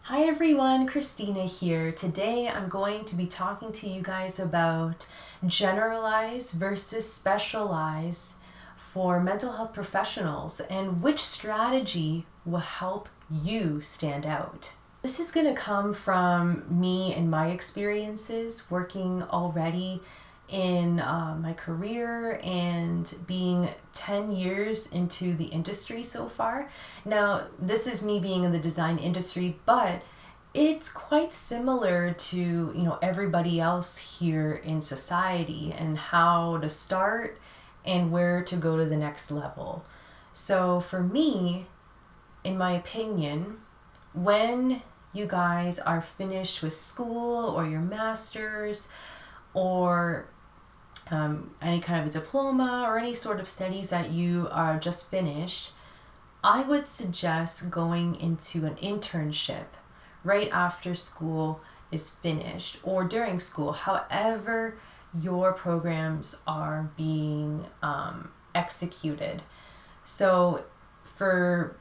Hi everyone, Christina here. Today I'm going to be talking to you guys about generalize versus specialize for mental health professionals and which strategy will help you stand out. This is going to come from me and my experiences working already in my career and being 10 years into the industry so far. Now, this is me being in the design industry, but it's quite similar to, everybody else here in society and how to start and where to go to the next level. So for me, in my opinion, when you guys are finished with school or your master's or any kind of a diploma or any sort of studies that you are just finished, I would suggest going into an internship right after school is finished or during school, however your programs are being executed. So for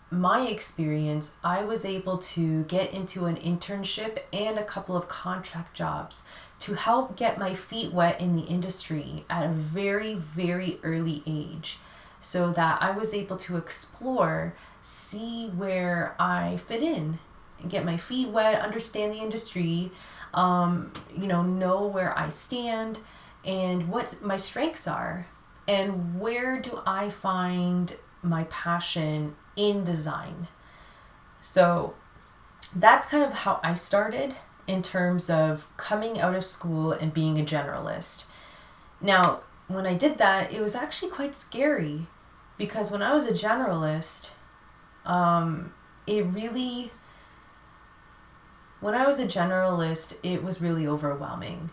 my experience, I was able to get into an internship and a couple of contract jobs to help get my feet wet in the industry at a very, very early age so that I was able to explore, see where I fit in, and get my feet wet, understand the industry, know where I stand and what my strengths are and where do I find my passion in design. So that's kind of how I started in terms of coming out of school and being a generalist. Now, when I did that, it was actually quite scary because when I was a generalist, it was really overwhelming.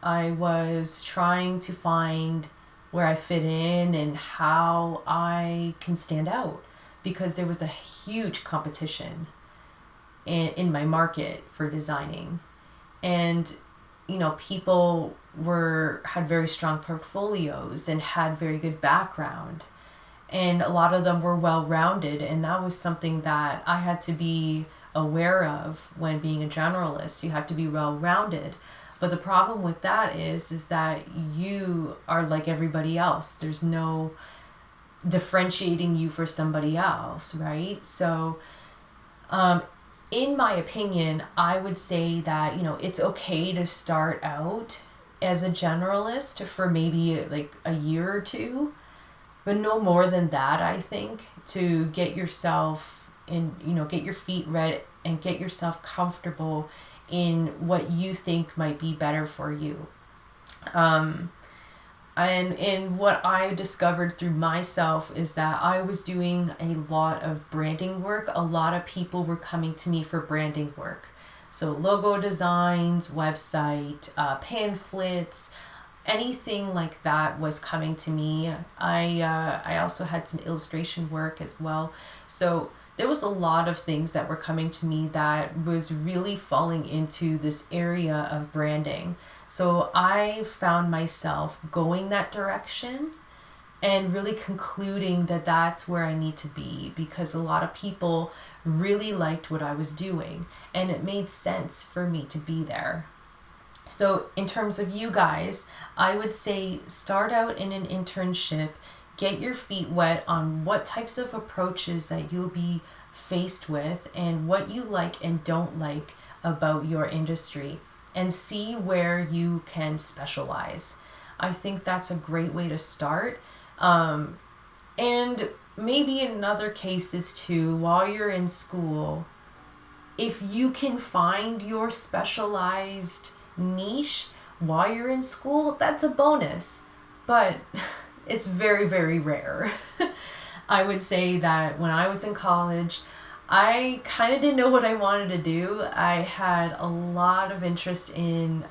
I was trying to find where I fit in and how I can stand out because there was a huge competition in my market for designing. And people had very strong portfolios and had very good background. And a lot of them were well-rounded, and that was something that I had to be aware of when being a generalist. You have to be well-rounded. But the problem with that is that you are like everybody else. There's no differentiating you for somebody else, right? So, in my opinion, I would say that, it's okay to start out as a generalist for maybe like a year or two, but no more than that, I think, to get yourself in, get your feet wet and get yourself comfortable in what you think might be better for you. And what I discovered through myself is that I was doing a lot of branding work. A lot of people were coming to me for branding work. So logo designs, website, pamphlets, anything like that was coming to me. I also had some illustration work as well. So there was a lot of things that were coming to me that was really falling into this area of branding. So I found myself going that direction and really concluding that that's where I need to be because a lot of people really liked what I was doing and it made sense for me to be there. So in terms of you guys, I would say start out in an internship, get your feet wet on what types of approaches that you'll be faced with and what you like and don't like about your industry and see where you can specialize. I think that's a great way to start. And maybe in other cases too, while you're in school, if you can find your specialized niche while you're in school, that's a bonus. But it's very, very rare. I would say that when I was in college, I kind of didn't know what I wanted to do. I had a lot of interest in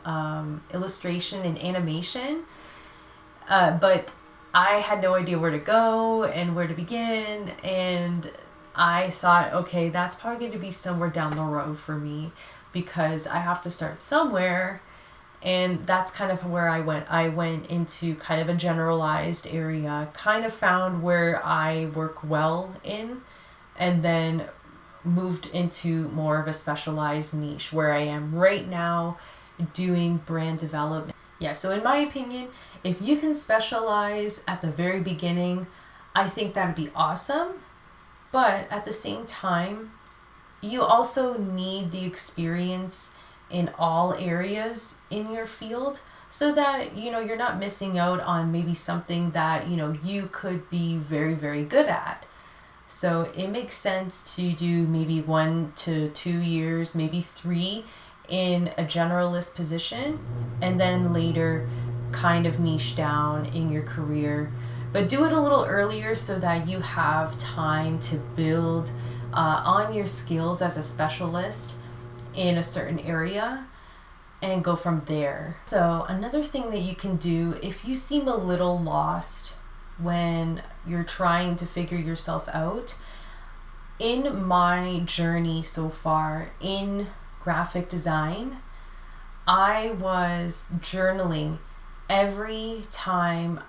illustration and animation, but I had no idea where to go and where to begin. And I thought, okay, that's probably going to be somewhere down the road for me because I have to start somewhere. And that's kind of where I went. I went into kind of a generalized area, kind of found where I work well in, and then moved into more of a specialized niche where I am right now doing brand development. Yeah, so in my opinion, if you can specialize at the very beginning, I think that'd be awesome. But at the same time, you also need the experience in all areas in your field so that, you're not missing out on maybe something that, you could be very, very good at. So it makes sense to do maybe 1 to 2 years, maybe 3 in a generalist position, and then later kind of niche down in your career. But do it a little earlier so that you have time to build on your skills as a specialist in a certain area and go from there. So another thing that you can do, if you seem a little lost when you're trying to figure yourself out, in my journey so far in graphic design, I was journaling every time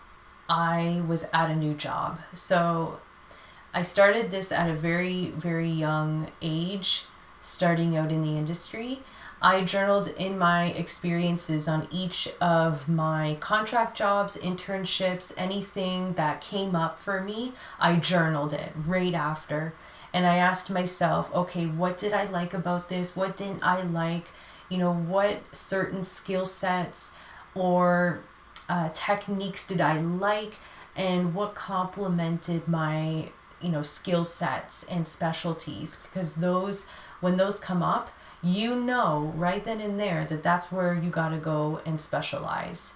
I was at a new job. So I started this at a very, very young age, starting out in the industry. I journaled in my experiences on each of my contract jobs, internships, anything that came up for me, I journaled it right after. And I asked myself, okay, what did I like about this? What didn't I like? What certain skill sets or techniques did I like? And what complemented my, skill sets and specialties? Because when those come up, right then and there that that's where you got to go and specialize.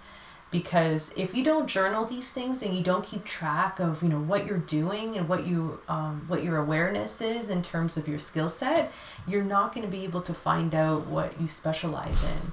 Because if you don't journal these things and you don't keep track of what you're doing and what your awareness is in terms of your skill set, you're not going to be able to find out what you specialize in.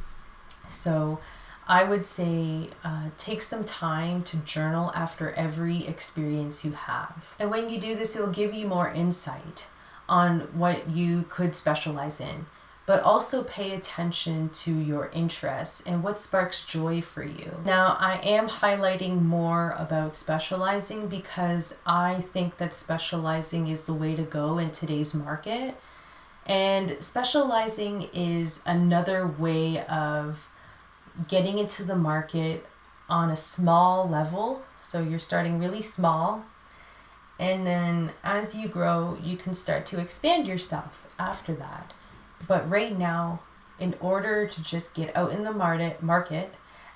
So I would say take some time to journal after every experience you have. And when you do this, it will give you more insight on what you could specialize in. But also pay attention to your interests and what sparks joy for you. Now, I am highlighting more about specializing because I think that specializing is the way to go in today's market. And specializing is another way of getting into the market on a small level. So you're starting really small. And then as you grow, you can start to expand yourself after that. But right now, in order to just get out in the market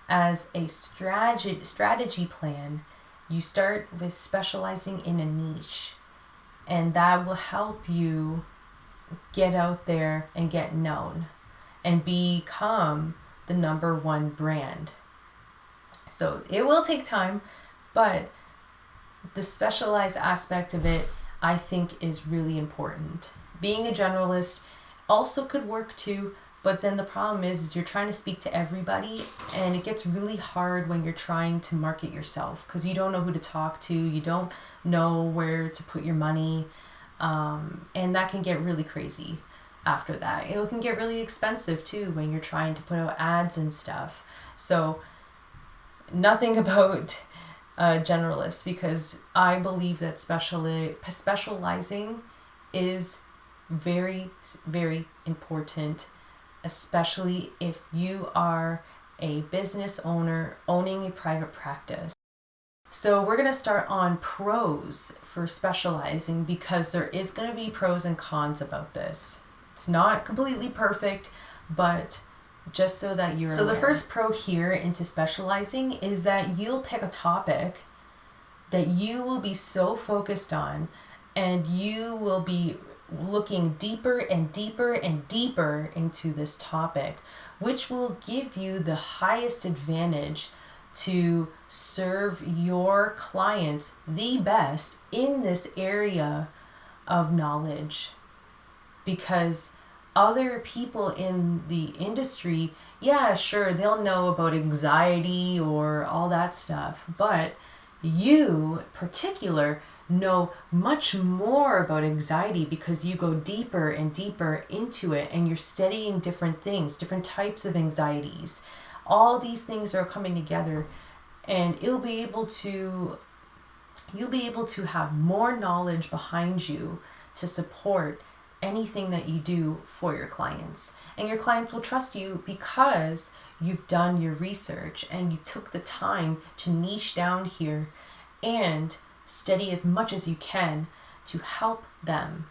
as a strategy plan, you start with specializing in a niche. And that will help you get out there and get known and become the number one brand. So it will take time, but the specialized aspect of it, I think, is really important. Being a generalist also could work too, but then the problem is you're trying to speak to everybody, and it gets really hard when you're trying to market yourself because you don't know who to talk to, you don't know where to put your money, and that can get really crazy after that. It can get really expensive too when you're trying to put out ads and stuff. So nothing about generalists, because I believe that specializing is very, very important, especially if you are a business owner owning a private practice. So we're going to start on pros for specializing, because there is going to be pros and cons about this. It's not completely perfect, but just so that you're aware. The first pro here into specializing is that you'll pick a topic that you will be so focused on, and you will be looking deeper and deeper and deeper into this topic, which will give you the highest advantage to serve your clients the best in this area of knowledge. Because other people in the industry, yeah, sure, they'll know about anxiety or all that stuff, but you in particular know much more about anxiety because you go deeper and deeper into it, and you're studying different things, different types of anxieties. All these things are coming together, and you'll be able to have more knowledge behind you to support anything that you do for your clients. And your clients will trust you because you've done your research and you took the time to niche down here and study as much as you can to help them.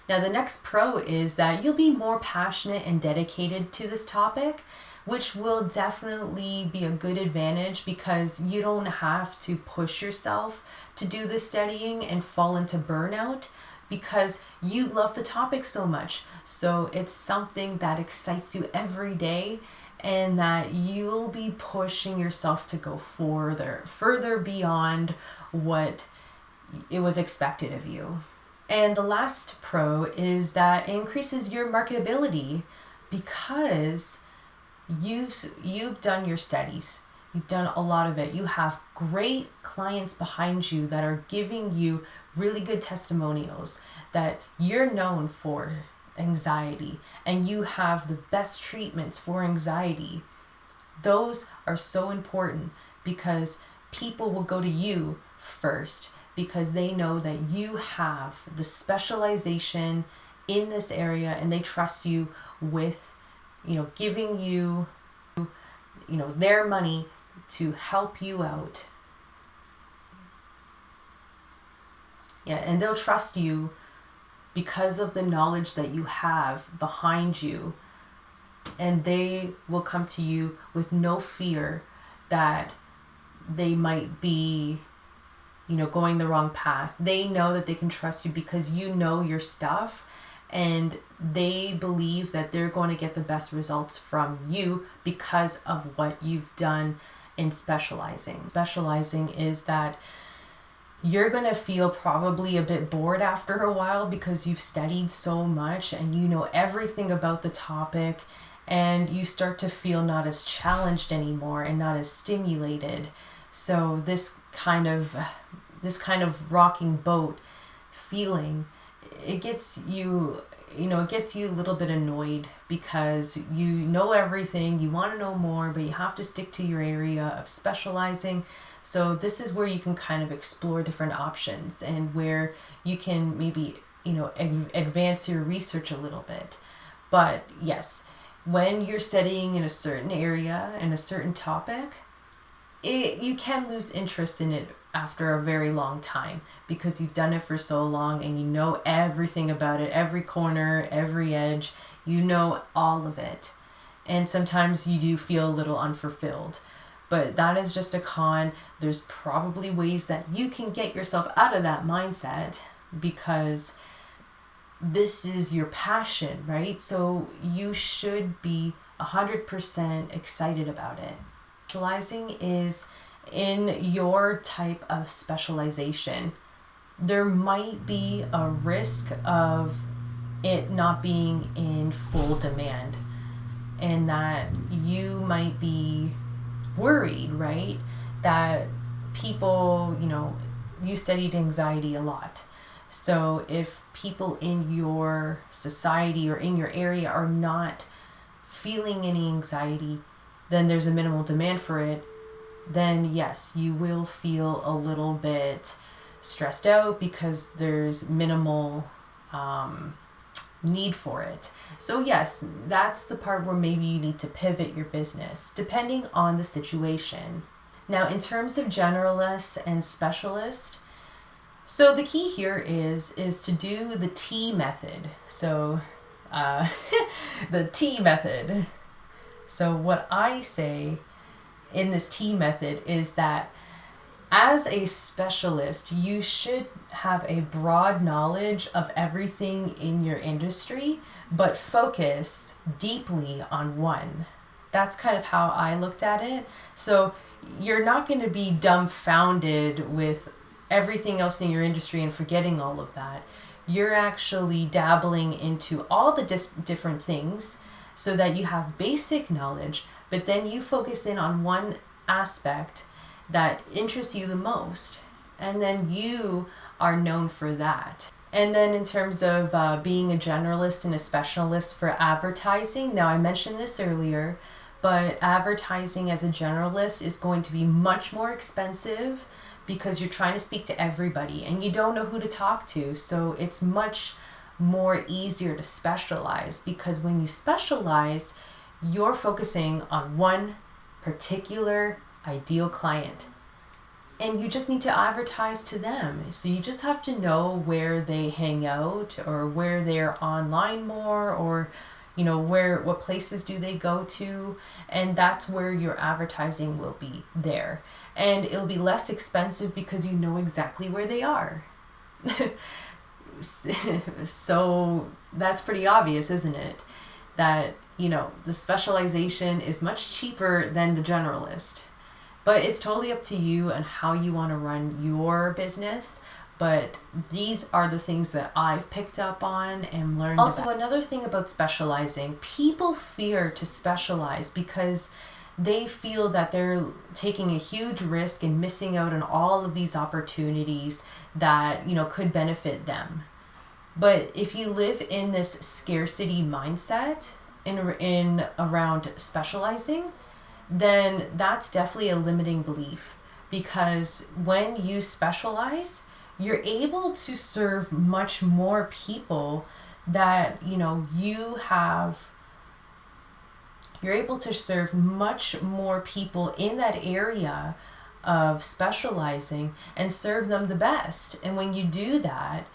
Now, the next pro is that you'll be more passionate and dedicated to this topic, which will definitely be a good advantage because you don't have to push yourself to do the studying and fall into burnout because you love the topic so much. So it's something that excites you every day and that you'll be pushing yourself to go further beyond what it was expected of you. And the last pro is that it increases your marketability because you've done your studies. You've done a lot of it. You have great clients behind you that are giving you really good testimonials that you're known for anxiety and you have the best treatments for anxiety. Those are so important because people will go to you first because they know that you have the specialization in this area and they trust you with, giving you, their money to help you out. Yeah, and they'll trust you because of the knowledge that you have behind you. And they will come to you with no fear that they might be, going the wrong path. They know that they can trust you because you know your stuff and they believe that they're going to get the best results from you because of what you've done in specializing. Specializing is that you're going to feel probably a bit bored after a while because you've studied so much and you know everything about the topic and you start to feel not as challenged anymore and not as stimulated. So this kind of rocking boat feeling, it gets you a little bit annoyed because you know everything, you want to know more, but you have to stick to your area of specializing. So this is where you can kind of explore different options and where you can maybe, advance your research a little bit. But yes, when you're studying in a certain area and a certain topic, you can lose interest in it after a very long time because you've done it for so long and you know everything about it, every corner, every edge, all of it. And sometimes you do feel a little unfulfilled, but that is just a con. There's probably ways that you can get yourself out of that mindset because this is your passion, right? So you should be 100% excited about it. Specializing is in your type of specialization. There might be a risk of it not being in full demand and that you might be worried, right? That people, you studied anxiety a lot. So if people in your society or in your area are not feeling any anxiety, then there's a minimal demand for it, then yes, you will feel a little bit stressed out because there's minimal need for it. So yes, that's the part where maybe you need to pivot your business depending on the situation. Now, in terms of generalist and specialist, so the key here is to do the T method. So the T method. So what I say in this T method is that as a specialist, you should have a broad knowledge of everything in your industry, but focus deeply on one. That's kind of how I looked at it. So you're not going to be dumbfounded with everything else in your industry and forgetting all of that. You're actually dabbling into all the different things so that you have basic knowledge, but then you focus in on one aspect that interests you the most, and then you are known for that. And then in terms of being a generalist and a specialist for advertising, now I mentioned this earlier, but advertising as a generalist is going to be much more expensive because you're trying to speak to everybody and you don't know who to talk to. So it's much more easier to specialize, because when you specialize, you're focusing on one particular ideal client. And you just need to advertise to them. So you just have to know where they hang out, or where they're online more, or what places do they go to, and that's where your advertising will be there. And it'll be less expensive because you know exactly where they are. So that's pretty obvious, isn't it? That, the specialization is much cheaper than the generalist. But it's totally up to you and how you want to run your business. But these are the things that I've picked up on and learned. Also, another thing about specializing, people fear to specialize because they feel that they're taking a huge risk and missing out on all of these opportunities that, could benefit them. But if you live in this scarcity mindset in around specializing, then that's definitely a limiting belief, because when you specialize, you're able to serve much more people that, you're able to serve much more people in that area of specializing and serve them the best. And when you do that,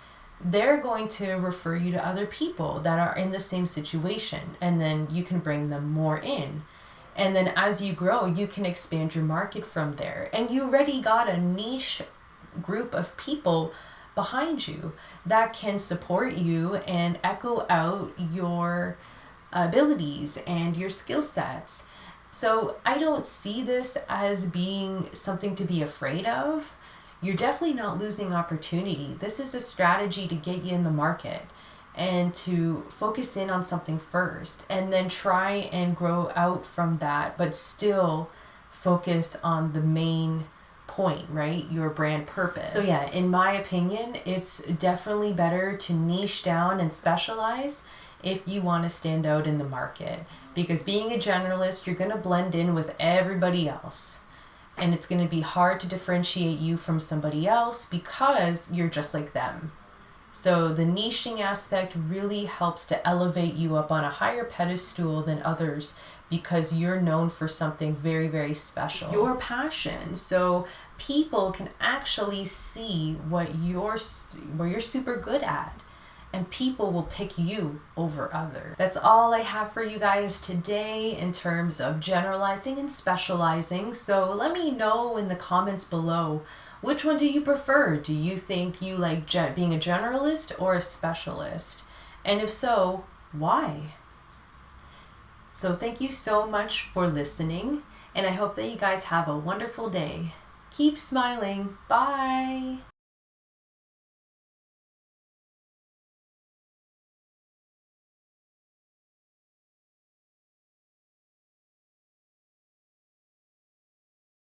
they're going to refer you to other people that are in the same situation, and then you can bring them more in. And then as you grow, you can expand your market from there. And you already got a niche group of people behind you that can support you and echo out your abilities and your skill sets. So I don't see this as being something to be afraid of. You're definitely not losing opportunity. This is a strategy to get you in the market and to focus in on something first, and then try and grow out from that, but still focus on the main point, right? Your brand purpose. So yeah, in my opinion, it's definitely better to niche down and specialize if you want to stand out in the market, because being a generalist, you're going to blend in with everybody else, and it's going to be hard to differentiate you from somebody else because you're just like them. So the niching aspect really helps to elevate you up on a higher pedestal than others, because you're known for something very, very special. Your passion. So people can actually see what you're super good at, and people will pick you over others. That's all I have for you guys today in terms of generalizing and specializing. So let me know in the comments below, which one do you prefer? Do you think you like being a generalist or a specialist? And if so, why? So thank you so much for listening, and I hope that you guys have a wonderful day. Keep smiling. Bye.